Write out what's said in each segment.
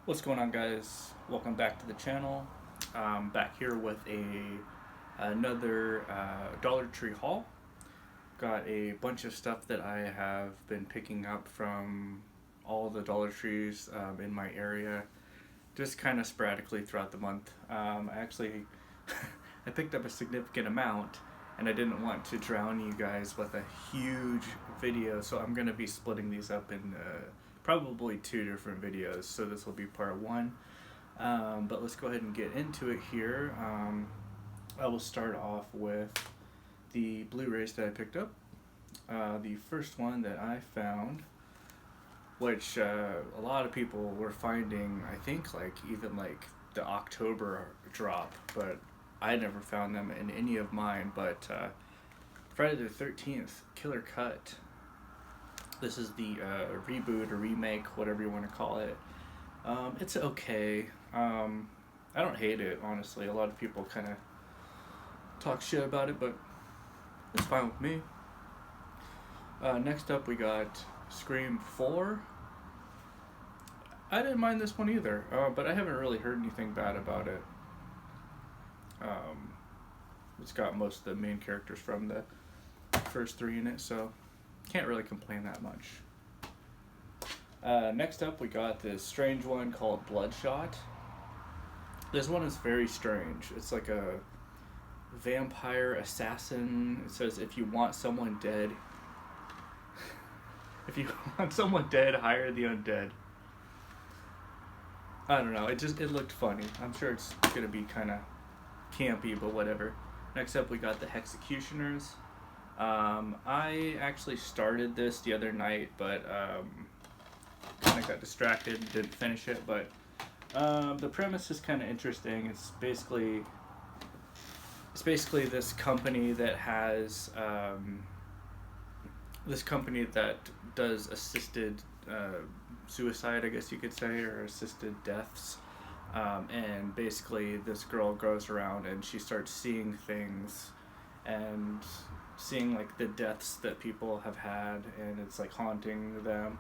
What's going on, guys? Welcome back to the channel. Back here with another Dollar Tree haul. Got a bunch of stuff that I have been picking up from all the Dollar Trees in my area, just kind of sporadically throughout the month. I picked up a significant amount, and I didn't want to drown you guys with a huge video, so I'm going to be splitting these up in probably two different videos. So this will be part one, but let's go ahead and get into it here. I will start off with the Blu-rays that I picked up. The first one that I found, which a lot of people were finding, I think even the October drop, but I never found them in any of mine. But Friday the 13th Killer Cut. This is the reboot or remake, whatever you want to call it. It's okay. I don't hate it, honestly. A lot of people kind of talk shit about it, but it's fine with me. Next up, we got Scream 4. I didn't mind this one either, but I haven't really heard anything bad about it. It's got most of the main characters from the first three in it, so can't really complain that much. Next up, we got this strange one called Bloodshot. This one is very strange. It's like a vampire assassin. It says, if you want someone dead, if you want someone dead, hire the undead. I don't know. It looked funny. I'm sure it's gonna be kind of campy, but whatever. Next up, we got the Hexecutioners. I actually started this the other night, but kind of got distracted and didn't finish it. But the premise is kind of interesting. It's basically this company that has this company that does assisted suicide, I guess you could say, or assisted deaths. And basically this girl goes around and she starts seeing things and seeing like the deaths that people have had, and it's like haunting them.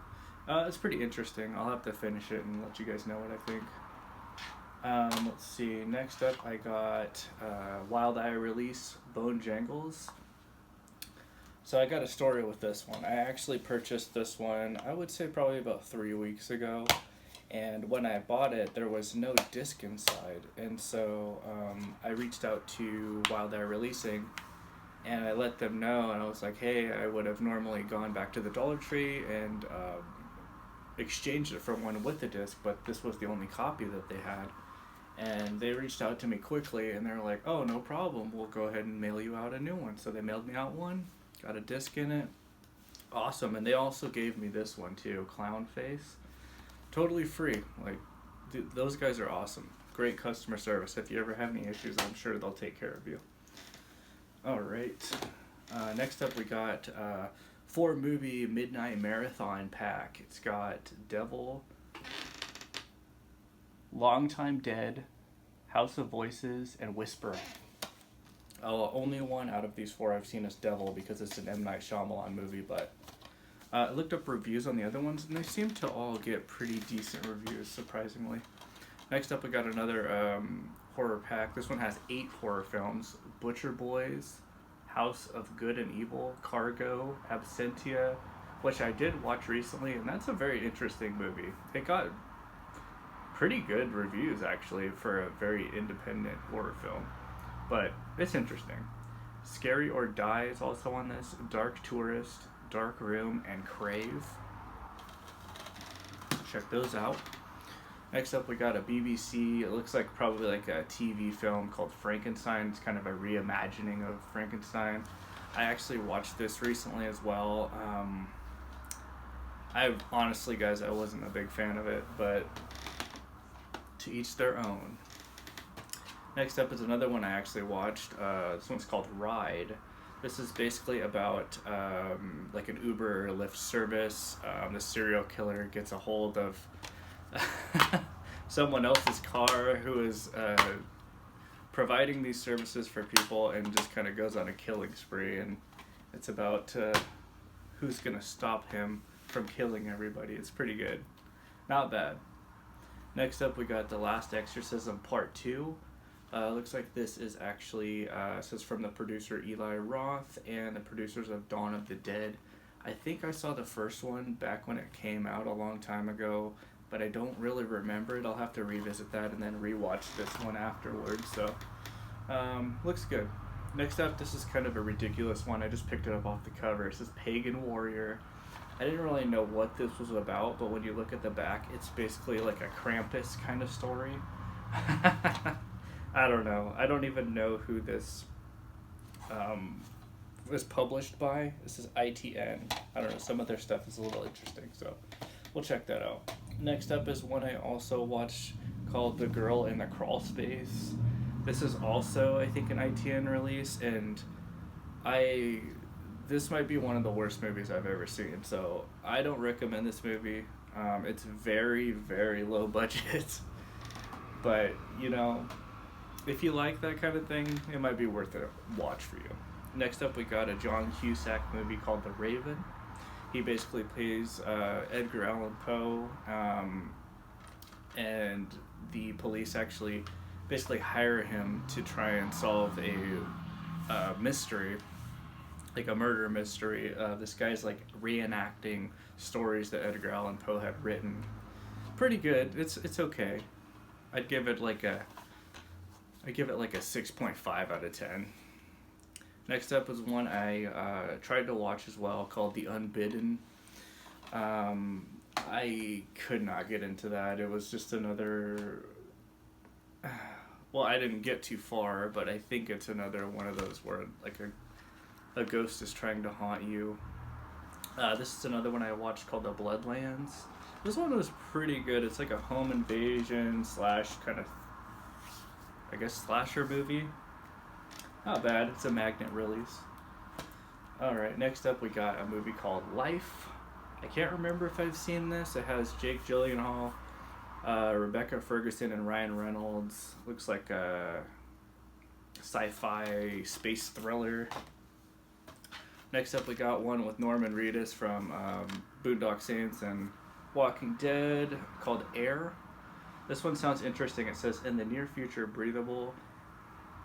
It's pretty interesting. I'll have to finish it and let you guys know what I think. Let's see. Next up, I got Wild Eye release Bone Jangles. So I got a story with this one. I actually purchased this one, I would say probably about 3 weeks ago. And when I bought it, there was no disc inside. And so I reached out to Wild Eye Releasing, and I let them know, and I was like, hey, I would have normally gone back to the Dollar Tree and exchanged it for one with the disc, but this was the only copy that they had. And they reached out to me quickly, and they were like, oh, no problem, we'll go ahead and mail you out a new one. So they mailed me out one, got a disc in it. Awesome. And they also gave me this one too, Clown Face. Totally free. Like, those guys are awesome. Great customer service. If you ever have any issues, I'm sure they'll take care of you. Alright. Next up, we got 4-movie Midnight Marathon pack. It's got Devil, Long Time Dead, House of Voices, and Whisper. Only one out of these four I've seen is Devil because it's an M. Night Shyamalan movie, but I looked up reviews on the other ones, and they seem to all get pretty decent reviews, surprisingly. Next up, we got another horror pack. This one has 8 horror films. Butcher Boys, House of Good and Evil, Cargo, Absentia, which I did watch recently, and that's a very interesting movie. It got pretty good reviews, actually, for a very independent horror film. But it's interesting. Scary or Die is also on this. Dark Tourist, Dark Room, and Crave. Check those out. Next up, we got a BBC, it looks like probably like a TV film called Frankenstein. It's kind of a reimagining of Frankenstein. I actually watched this recently as well. I honestly, guys, I wasn't a big fan of it, but to each their own. Next up is another one I actually watched. This one's called Ride. This is basically about like an Uber or Lyft service. The serial killer gets a hold of someone else's car who is providing these services for people, and just kind of goes on a killing spree. And it's about who's going to stop him from killing everybody. It's pretty good. Not bad. Next up, we got The Last Exorcism Part 2. Looks like this is actually, says from the producer Eli Roth and the producers of Dawn of the Dead. I think I saw the first one back when it came out a long time ago, but I don't really remember it. I'll have to revisit that and then rewatch this one afterwards. So, looks good. Next up, this is kind of a ridiculous one. I just picked it up off the cover. It says Pagan Warrior. I didn't really know what this was about, but when you look at the back, it's basically like a Krampus kind of story. I don't know. I don't even know who this was published by. This is ITN. I don't know. Some of their stuff is a little interesting, so we'll check that out. Next up is one I also watched called The Girl in the Crawl Space. This is also, I think, an ITN release, and this might be one of the worst movies I've ever seen, so I don't recommend this movie. It's very, very low budget, but, you know, if you like that kind of thing, it might be worth a watch for you. Next up, we got a John Cusack movie called The Raven. He basically plays Edgar Allan Poe, and the police actually basically hire him to try and solve a mystery, like a murder mystery. This guy's like reenacting stories that Edgar Allan Poe had written. Pretty good. It's okay. I'd give it like a 6.5 out of 10. Next up was one I tried to watch as well called The Unbidden. I could not get into that. It was just another... Well, I didn't get too far, but I think it's another one of those where like a ghost is trying to haunt you. This is another one I watched called The Bloodlands. This one was pretty good. It's like a home invasion / kind of, I guess, slasher movie. Not bad. It's a magnet release. Alright, next up we got a movie called Life. I can't remember if I've seen this. It has Jake Gyllenhaal, Rebecca Ferguson, and Ryan Reynolds. Looks like a sci-fi space thriller. Next up we got one with Norman Reedus from Boondock Saints and Walking Dead called Air. This one sounds interesting. It says, in the near future, breathable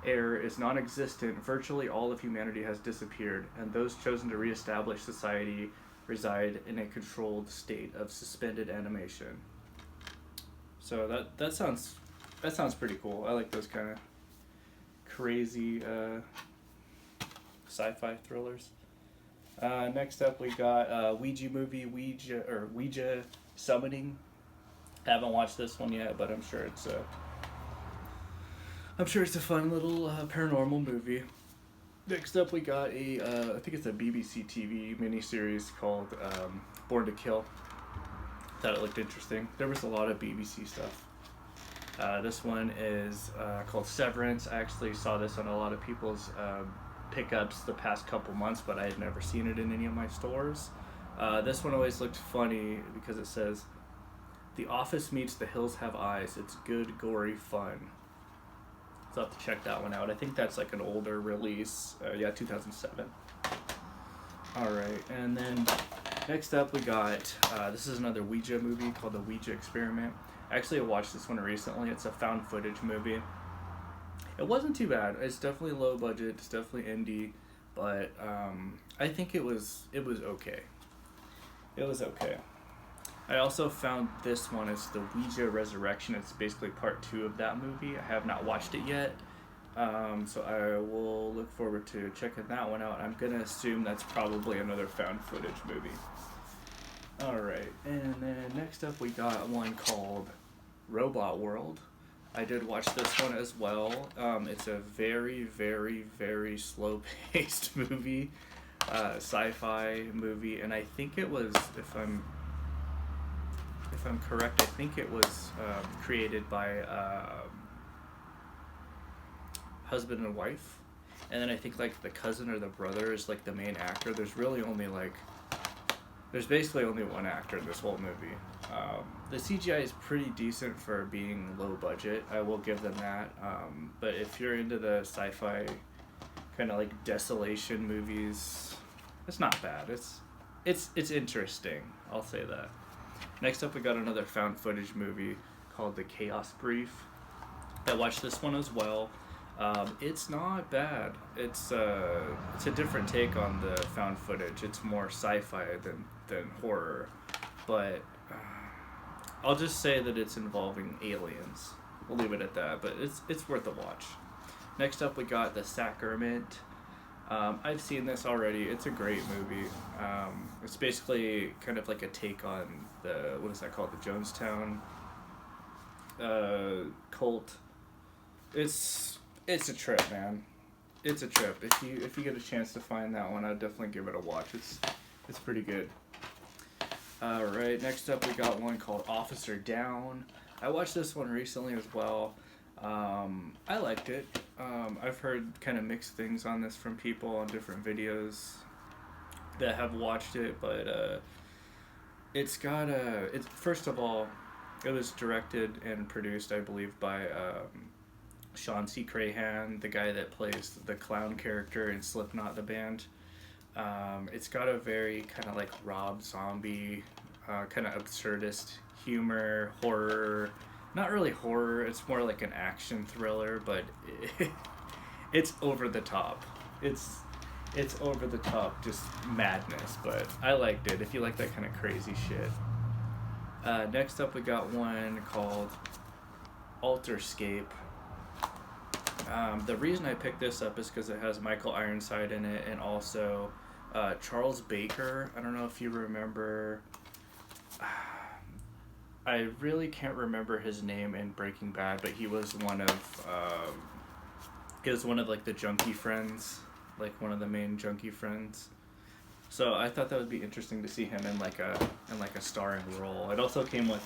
air is non-existent. Virtually all of humanity has disappeared, and those chosen to reestablish society reside in a controlled state of suspended animation. So that sounds pretty cool. I like those kind of crazy sci-fi thrillers. Next up we got Ouija movie, Ouija Summoning. Haven't watched this one yet, but I'm sure it's a fun little paranormal movie. Next up we got I think it's a BBC TV miniseries called Born to Kill. Thought it looked interesting. There was a lot of BBC stuff. This one is called Severance. I actually saw this on a lot of people's pickups the past couple months, but I had never seen it in any of my stores. This one always looked funny because it says, "The Office meets The Hills Have Eyes. It's good, gory fun." So I'll have to check that one out. I think that's like an older release. 2007. Alright, and then next up we got, this is another Ouija movie called The Ouija Experiment. Actually, I watched this one recently. It's a found footage movie. It wasn't too bad. It's definitely low budget. It's definitely indie, but I think it was okay. It was okay. I also found this one. It's the Ouija Resurrection. It's basically part 2 of that movie. I have not watched it yet, so I will look forward to checking that one out. I'm gonna assume that's probably another found footage movie. Alright, and then next up we got one called Robot World. I did watch this one as well. It's a very, very, very slow-paced movie, sci-fi movie, and I think it was, if I'm correct, I think it was created by husband and wife, and then I think like the cousin or the brother is like the main actor. There's basically only one actor in this whole movie. The CGI is pretty decent for being low budget. I will give them that. But if you're into the sci-fi kind of like desolation movies, it's not bad. It's interesting. I'll say that. Next up, we got another found footage movie called The Chaos Brief. I watched this one as well. It's not bad. It's a different take on the found footage. It's more sci-fi than horror, but I'll just say that it's involving aliens. We'll leave it at that, but it's worth a watch. Next up, we got The Sacrament. I've seen this already. It's a great movie. It's basically kind of like a take on what is that called? The Jonestown cult. It's a trip, man. It's a trip. If you get a chance to find that one, I'd definitely give it a watch. It's pretty good. Alright, next up we got one called Officer Down. I watched this one recently as well. I liked it. I've heard kind of mixed things on this from people on different videos that have watched it, but it's first of all, it was directed and produced, I believe, by Sean C. Crahan, the guy that plays the clown character in Slipknot, the band. It's got a very kind of like Rob Zombie, kind of absurdist humor, horror. Not really horror, it's more like an action thriller, but it's over the top. It's over the top, just madness, but I liked it if you like that kind of crazy shit. Next up we got one called Alterscape. The reason I picked this up is because it has Michael Ironside in it, and also Charles Baker. I don't know if you remember. I really can't remember his name in Breaking Bad, but he was one of like the junkie friends, like one of the main junkie friends. So I thought that would be interesting to see him in like a starring role. It also came with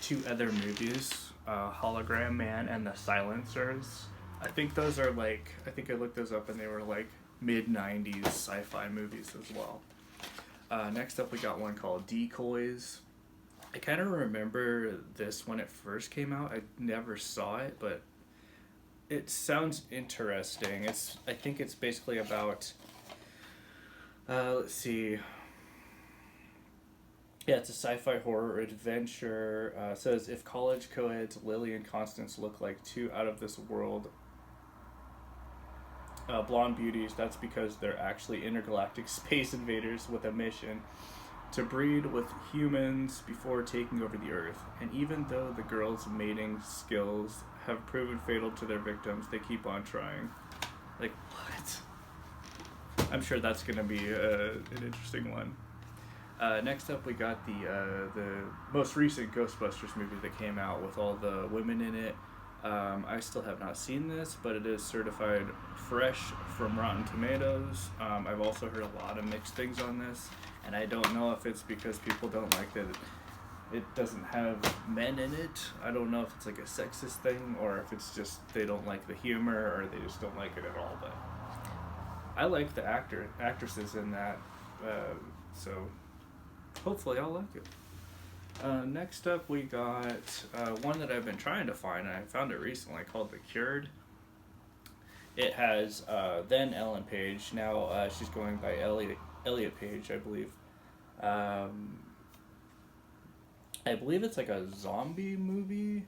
2 other movies, Hologram Man and The Silencers. I think those are I looked those up and they were like mid-90s sci-fi movies as well. Next up we got one called Decoys. I kind of remember this when it first came out. I never saw it, but it sounds interesting. I think it's basically about, let's see. Yeah, it's a sci-fi horror adventure. It says, if college co-eds Lily and Constance look like 2 out-of-this-world blonde beauties, that's because they're actually intergalactic space invaders with a mission to breed with humans before taking over the Earth. And even though the girls' mating skills have proven fatal to their victims, they keep on trying. Like, what? I'm sure that's going to be an interesting one. Next up, we got the most recent Ghostbusters movie that came out with all the women in it. I still have not seen this, but it is certified fresh from Rotten Tomatoes. I've also heard a lot of mixed things on this, and I don't know if it's because people don't like that it doesn't have men in it. I don't know if it's like a sexist thing, or if it's just they don't like the humor, or they just don't like it at all. But I like the actresses in that, so hopefully I'll like it. Next up we got one that I've been trying to find, and I found it recently, called The Cured. It has then Ellen Page, now she's going by Elliot Page, I believe. I believe it's like a zombie movie.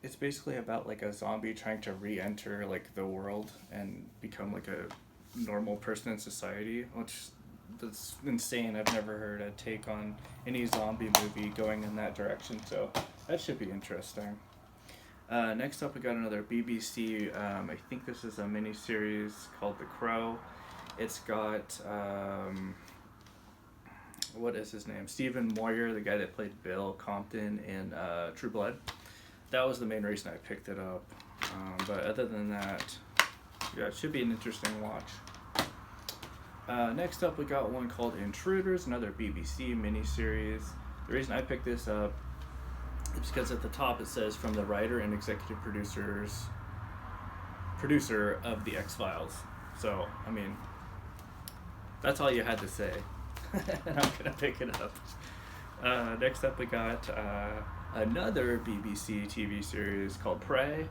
It's basically about like a zombie trying to re-enter like the world and become like a normal person in society, which that's insane. I've never heard a take on any zombie movie going in that direction, so that should be interesting. Next up we got another BBC, I think this is a miniseries called The Crow. It's got, what is his name? Stephen Moyer, the guy that played Bill Compton in True Blood. That was the main reason I picked it up. But other than that, yeah, it should be an interesting watch. Next up we got one called Intruders, another BBC miniseries. The reason I picked this up is because at the top it says from the writer and executive producer of The X-Files. So, I mean, that's all you had to say. And I'm gonna pick it up. Next up we got another BBC TV series called Prey.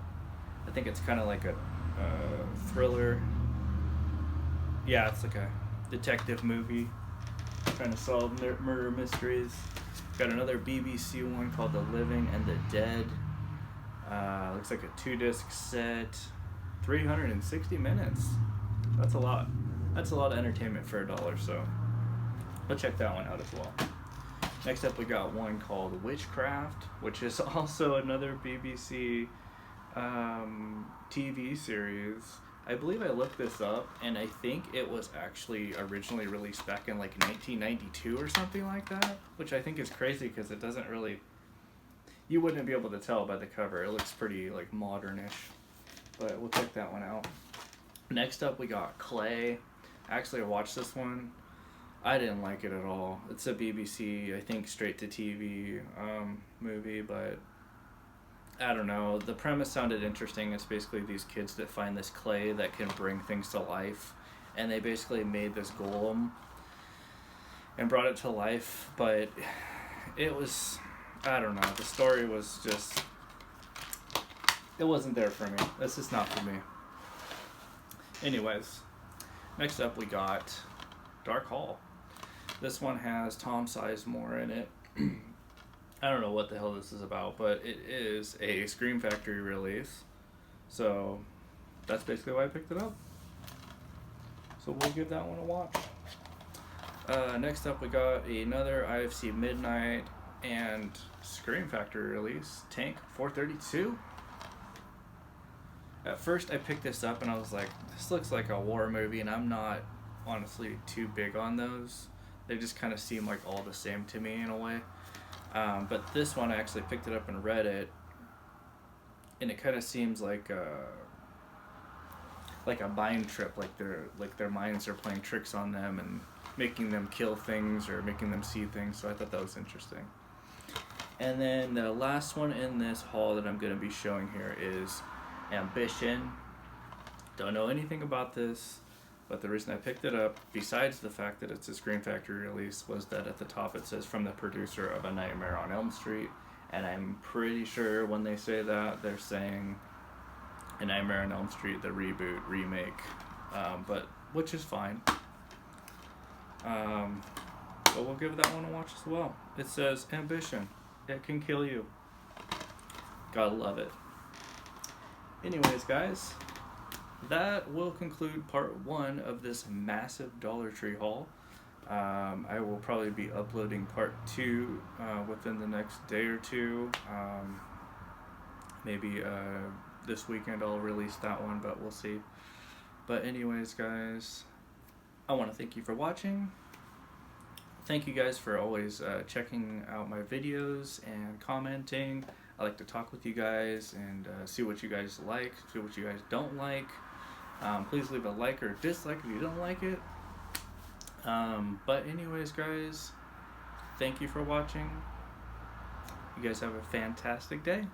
I think it's kind of like a thriller. Yeah, it's like a detective movie trying to solve murder mysteries. Got another BBC one called The Living and the Dead. Looks like a 2-disc set. 360 minutes. That's a lot. That's a lot of entertainment for $1, so we'll check that one out as well. Next up, we got one called Witchcraft, which is also another BBC TV series. I believe I looked this up, and I think it was actually originally released back in like 1992 or something like that, which I think is crazy because it doesn't really... You wouldn't be able to tell by the cover. It looks pretty like modernish, but we'll check that one out. Next up, we got Clay. Actually, I watched this one. I didn't like it at all. It's a BBC, I think, straight-to-TV movie, but I don't know. The premise sounded interesting. It's basically these kids that find this clay that can bring things to life, and they basically made this golem and brought it to life, but it was... I don't know. The story was just... It wasn't there for me. This is not for me. Anyways, next up we got Dark Hall. This one has Tom Sizemore in it. I don't know what the hell this is about, but it is a Scream Factory release. So that's basically why I picked it up. So we'll give that one a watch. Next up we got another IFC Midnight and Scream Factory release, Tank 432. At first I picked this up and I was like, this looks like a war movie, and I'm not honestly too big on those. They just kind of seem like all the same to me in a way. But this one I actually picked it up and read it, and it kind of seems like a mind trip, like their minds are playing tricks on them and making them kill things or making them see things. So I thought that was interesting. And then the last one in this haul that I'm going to be showing here is Ambition. Don't know anything about this, but the reason I picked it up, besides the fact that it's a Scream Factory release, was that at the top it says from the producer of A Nightmare on Elm Street, and I'm pretty sure when they say that, they're saying A Nightmare on Elm Street, the reboot, remake, but which is fine. But we'll give that one a watch as well. It says Ambition. It can kill you. Gotta love it. Anyways, guys, that will conclude part 1 of this massive Dollar Tree haul. I will probably be uploading part 2 within the next day or two. Maybe this weekend I'll release that one, but we'll see. But anyways, guys, I want to thank you for watching. Thank you guys for always checking out my videos and commenting. I like to talk with you guys and see what you guys like, see what you guys don't like. Please leave a like or dislike if you don't like it. But anyways, guys, thank you for watching. You guys have a fantastic day.